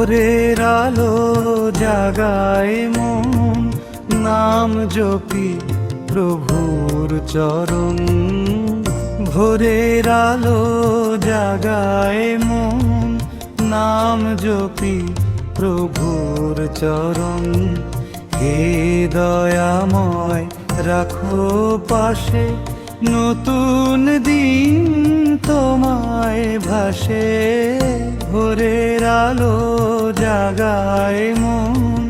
ভোরের আলো জাগায় মন, নাম জপি প্রভুর চরণ। ভোরের আলো জাগায় মন, নাম জপি প্রভুর চরণ। হে দয়াময় রাখো পাশে, নতুন দিন তোমায় ভাসে। ভোরের আলো জাগায় মন,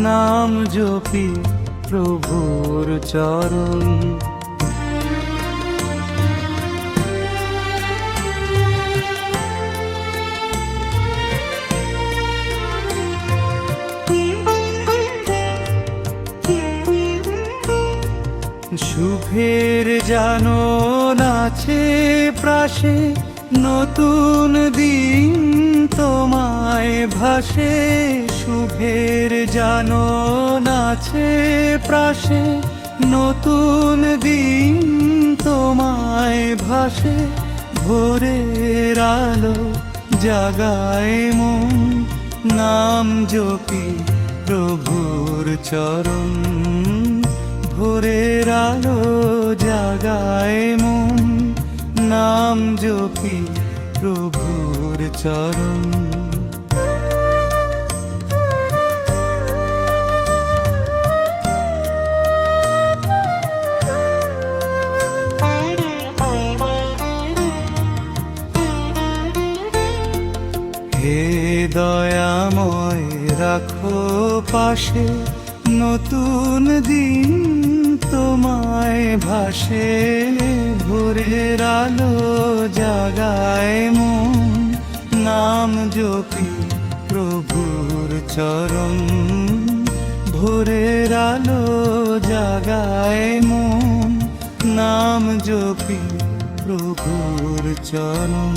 নাম জপি প্রভুর চরণ। শুভের জানো নাচে প্রাসে, নতুন দিন তোমায় ভাসে। শুভের জানো নাচে প্রাসে, নতুন দিন তোমায় ভাসে। ভোরের আলো জাগায় মন, নাম জপি প্রভুর চরণ। ভোরের আলো জাগায় মন, নাম জপি প্রভুর চরণ। হে দয়াময় রাখো পাশে, নতুন দিন তোমায় ভাসে। ভোরের আলো জাগায় মন, নাম জপি প্রভুর চরণ। ভোরের আলো জাগায় মন, নাম জপি প্রভুর চরণ।